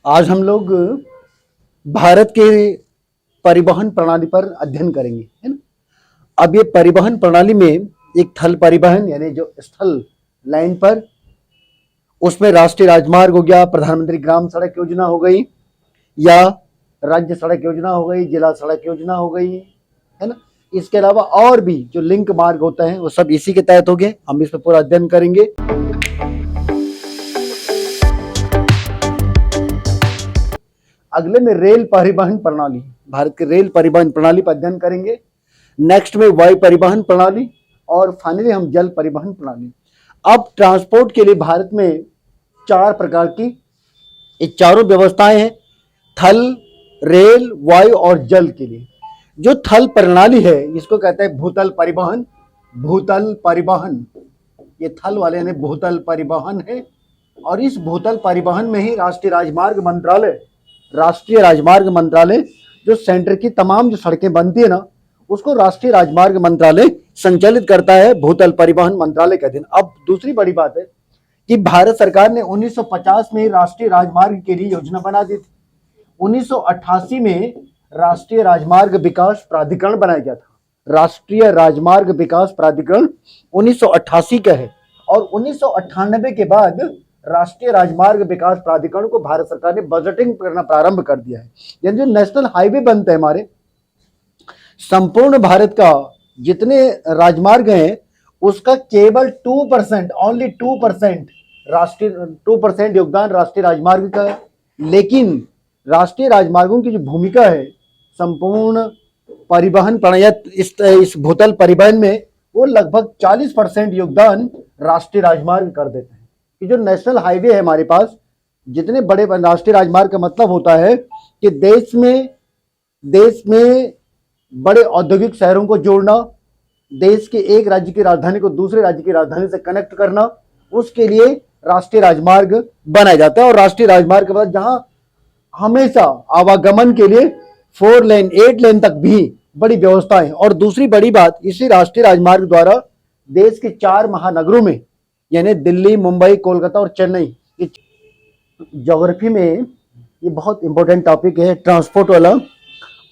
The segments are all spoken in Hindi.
आज हम लोग भारत के परिवहन प्रणाली पर अध्ययन करेंगे, है ना। अब ये परिवहन प्रणाली में एक थल परिवहन यानी जो स्थल लाइन पर, उसमें राष्ट्रीय राजमार्ग हो गया, प्रधानमंत्री ग्राम सड़क योजना हो गई, या राज्य सड़क योजना हो गई, जिला सड़क योजना हो गई, है ना। इसके अलावा और भी जो लिंक मार्ग होते हैं वो सब इसी के तहत हो गए। हम इस पर पूरा अध्ययन करेंगे। अगले में रेल परिवहन प्रणाली, भारत के रेल परिवहन प्रणाली पर अध्ययन करेंगे। नेक्स्ट में वायु परिवहन प्रणाली, और फाइनली हम जल परिवहन प्रणाली। अब ट्रांसपोर्ट के लिए भारत में चार प्रकार की ये चारों व्यवस्थाएं हैं, थल, रेल, वायु और जल के लिए। जो थल प्रणाली है इसको कहते हैं भूतल परिवहन। भूतल परिवहन, ये थल वाले यानी भूतल परिवहन है। और इस भूतल परिवहन में ही राष्ट्रीय राजमार्ग मंत्रालय जो सेंटर की तमाम जो सड़कें बनती है ना, उसको राष्ट्रीय राजमार्ग मंत्रालय संचालित करता है, भूतल परिवहन मंत्रालय के अधीन। अब दूसरी बड़ी बात है कि भारत सरकार ने 1950 में राष्ट्रीय राजमार्ग के लिए योजना बना दी थी। 1988 में राष्ट्रीय राजमार्ग विकास प्राधिकरण बनाया गया था। राष्ट्रीय राजमार्ग विकास प्राधिकरण 1988 का है। और 1998 के बाद राष्ट्रीय राजमार्ग विकास प्राधिकरण को भारत सरकार ने बजटिंग करना प्रारंभ कर दिया है। यानी जो नेशनल हाईवे बनते हैं हमारे, संपूर्ण भारत का जितने राजमार्ग हैं उसका केवल 2%, ओनली 2% योगदान राष्ट्रीय राजमार्ग का है। लेकिन राष्ट्रीय राजमार्गों की जो भूमिका है संपूर्ण परिवहन प्रणाली इस भूतल परिवहन में, वो लगभग 40% योगदान राष्ट्रीय राजमार्ग कर देते हैं। कि जो नेशनल हाईवे है हमारे पास, जितने बड़े राष्ट्रीय राजमार्ग का मतलब होता है कि देश में बड़े औद्योगिक शहरों को जोड़ना, देश के एक राज्य की राजधानी को दूसरे राज्य की राजधानी से कनेक्ट करना, उसके लिए राष्ट्रीय राजमार्ग बनाया जाता है। और राष्ट्रीय राजमार्ग के बाद जहां हमेशा आवागमन के लिए 4 लेन 8 लेन तक भी बड़ी व्यवस्था है। और दूसरी बड़ी बात, इसी राष्ट्रीय राजमार्ग द्वारा देश के 4 महानगरों में यानी दिल्ली, मुंबई, कोलकाता और चेन्नई, ज्योग्राफी में ये बहुत इंपॉर्टेंट टॉपिक है ट्रांसपोर्ट वाला।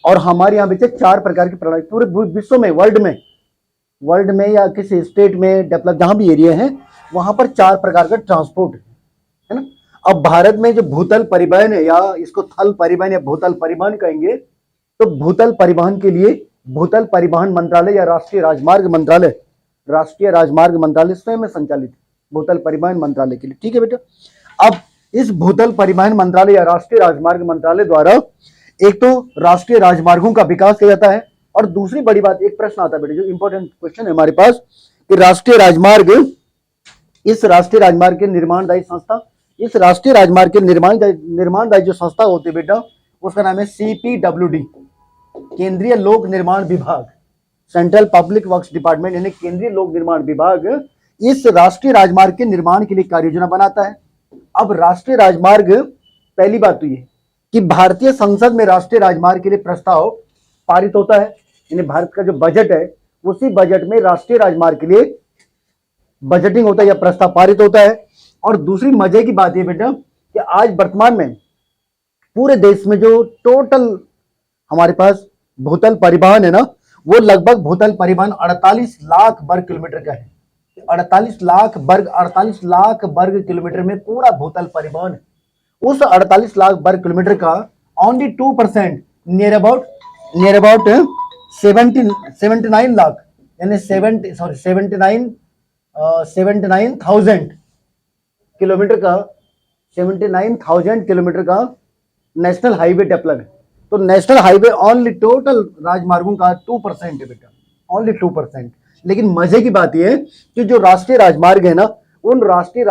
और हमारे यहाँ बच्चे 4 प्रकार की प्रणाली पूरे विश्व में, वर्ल्ड में या किसी स्टेट में डेवलप जहां भी एरिया है वहां पर 4 प्रकार का ट्रांसपोर्ट है ना। अब भारत में जो भूतल परिवहन है, या इसको थल परिवहन या भूतल परिवहन कहेंगे, तो भूतल परिवहन के लिए भूतल परिवहन मंत्रालय या राष्ट्रीय राजमार्ग मंत्रालय स्वयं संचालित है, भूतल परिवहन मंत्रालय के लिए। ठीक है बेटा। अब इस भूतल परिवहन मंत्रालय या राष्ट्रीय राजमार्ग मंत्रालय द्वारा एक तो राष्ट्रीय राजमार्गों का विकास किया जाता है, और दूसरी बड़ी बात, एक प्रश्न आता है बेटा जो इंपॉर्टेंट क्वेश्चन है हमारे पास, कि राष्ट्रीय राजमार्ग के निर्माणदायी संस्था, इस राष्ट्रीय राजमार्ग के निर्माणदायी जो संस्था होती है बेटा, उसका नाम है CPWD, केंद्रीय लोक निर्माण विभाग, सेंट्रल पब्लिक वर्क्स डिपार्टमेंट, यानी केंद्रीय लोक निर्माण विभाग इस राष्ट्रीय राजमार्ग के निर्माण के लिए कार्य योजना बनाता है। अब राष्ट्रीय राजमार्ग, पहली बात तो ये कि भारतीय संसद में राष्ट्रीय राजमार्ग के लिए प्रस्ताव पारित होता है, यानी भारत का जो बजट है उसी बजट में राष्ट्रीय राजमार्ग के लिए बजटिंग होता है या प्रस्ताव पारित होता है। और दूसरी मजे की बात यह बेटा कि आज वर्तमान में पूरे देश में जो टोटल हमारे पास भूतल परिवहन है ना, वो लगभग भूतल परिवहन 48 लाख वर्ग किलोमीटर का है। 48 लाख वर्ग किलोमीटर में पूरा भूतल परिवहन है। उस 48 लाख वर्ग किलोमीटर का ओनली 2%, नियर अबाउट 79 लाख यानी 79,000 किलोमीटर का नेशनल हाईवे डेवलप है। तो नेशनल हाईवे ओनली टोटल राजमार्गों का 2% है बेटा, ओनली 2%। लेकिन मजे की बात यह है कि जो राष्ट्रीय राजमार्ग है ना, उन राष्ट्रीय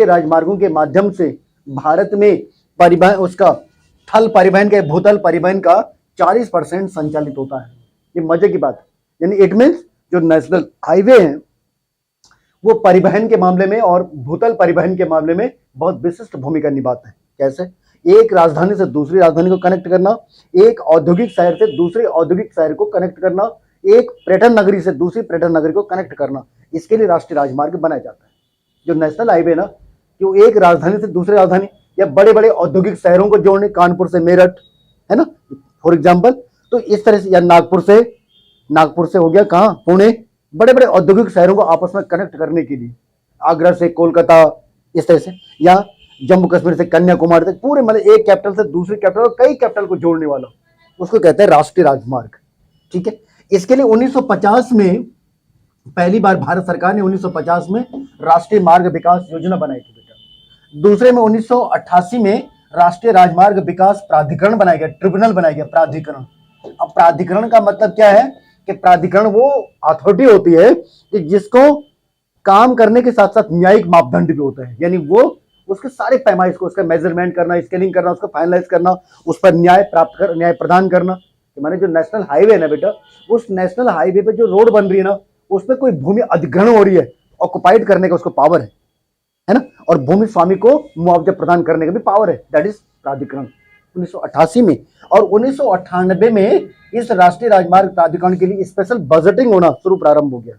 राजमार्गों के माध्यम से भारत में परिवहन, उसका थल परिवहन का, भूतल परिवहन का 40% संचालित होता है। ये मजे की बात है। यानी इट मीन्स जो नेशनल हाईवे हैं वो परिवहन के मामले में और भूतल परिवहन के मामले में बहुत विशिष्ट भूमिका निभाते हैं। कैसे? एक राजधानी से दूसरी राजधानी को कनेक्ट करना, एक औद्योगिक शहर से दूसरे औद्योगिक शहर को कनेक्ट करना, एक पर्यटन नगरी से दूसरी पर्यटन नगरी को कनेक्ट करना, इसके लिए राष्ट्रीय राजमार्ग बनाया जाता है। जो नेशनल हाईवे ना, कि वो एक राजधानी से दूसरी राजधानी, या बड़े बड़े औद्योगिक शहरों को जोड़ने, कानपुर से मेरठ, है ना, फॉर एग्जाम्पल। तो इस तरह से, या नागपुर से हो गया कहाँ, पुणे, बड़े बड़े औद्योगिक शहरों को आपस में कनेक्ट करने के लिए, आगरा से कोलकाता, इस तरह से, या जम्मू कश्मीर से कन्याकुमारी तक, पूरे मतलब एक कैपिटल से दूसरी कैपिटल और कई कैपिटल को जोड़ने वाला, उसको कहते हैं राष्ट्रीय राजमार्ग। ठीक है। इसके लिए 1950 में पहली बार भारत सरकार ने 1950 में राष्ट्रीय मार्ग विकास योजना बनाई थी बेटा। दूसरे में 1988 में राष्ट्रीय राजमार्ग विकास प्राधिकरण बनाया गया, ट्रिब्यूनल बनाया गया, प्राधिकरण। अब प्राधिकरण का मतलब क्या है कि प्राधिकरण वो अथॉरिटी होती है कि जिसको काम करने के साथ साथ न्यायिक मापदंड भी होते हैं, यानी वो उसके सारे पैमाइश को, उसका मेजरमेंट करना, स्केलिंग करना, उसको फाइनलाइज करना, उस पर न्याय प्रदान करना। माने जो नेशनल हाईवे है ना बेटा, उस नेशनल हाईवे पे जो रोड बन रही है ना, उसमें कोई भूमि अधिग्रहण हो रही है, ऑक्युपाइड करने का उसको पावर है ना, और भूमि स्वामी को मुआवजा प्रदान करने का भी पावर है, दैट इज प्राधिकरण। 1988 में और 1998 में इस राष्ट्रीय राजमार्ग प्राधिकरण के लिए स्पेशल बजटिंग होना शुरू प्रारंभ हो गया।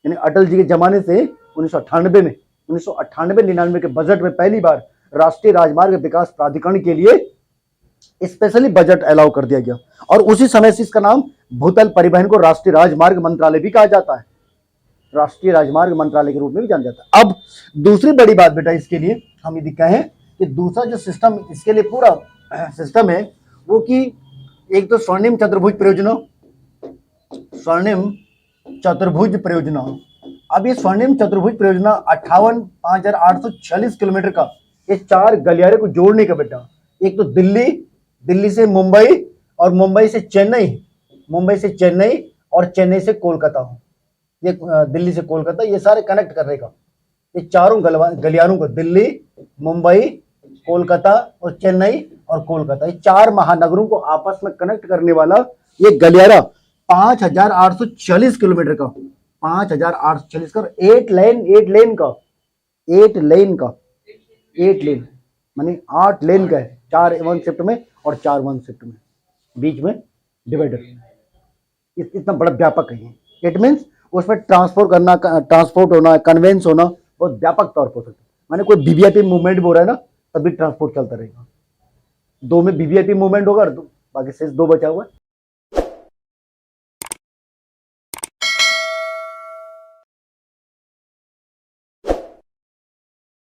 यानी अटल जी के जमाने से 1998 में, 1998-99 के बजट में पहली बार राष्ट्रीय राजमार्ग विकास प्राधिकरण के लिए स्पेशली बजट अलाउ कर दिया गया। और उसी समय से इसका नाम भूतल परिवहन को राष्ट्रीय राजमार्ग मंत्रालय भी कहा जाता है, राष्ट्रीय राजमार्ग मंत्रालय के रूप में भी जाना जाता है। अब दूसरी बड़ी बात बेटा इसके लिए हम यदि कहें कि दूसरा जो सिस्टम इसके लिए पूरा सिस्टम है वो कि एक तो स्वर्णिम चतुर्भुज परियोजना, स्वर्णिम चतुर्भुज परियोजना। अब ये स्वर्णिम चतुर्भुज परियोजना 58,846 किलोमीटर का, ये 4 गलियारे को जोड़ने का बेटा। एक तो दिल्ली से मुंबई, और मुंबई से चेन्नई, और चेन्नई से कोलकाता हो, ये दिल्ली से कोलकाता, ये सारे कनेक्ट करने का, ये चारों गलियारों को, दिल्ली, मुंबई, कोलकाता और चेन्नई और कोलकाता, ये 4 महानगरों को आपस में कनेक्ट करने वाला ये गलियारा 5,840 किलोमीटर का, 5,840 का, 8 लेन मानी 8 लेन का है, 4 वन शिफ्ट में और 4 वन शिफ्ट में, बीच में डिवाइडर। इतना बड़ा व्यापक है। इट मीन्स उसमें ट्रांसपोर्ट होना, कन्वेंस होना बहुत व्यापक तौर पर हो सकता है। माने कोई वीवीआईपी मूवमेंट भी हो रहा है ना, तभी ट्रांसपोर्ट चलता रहेगा। 2 में वीवीआईपी मूवमेंट होगा, बाकी शेष 2 बचा हुआ है,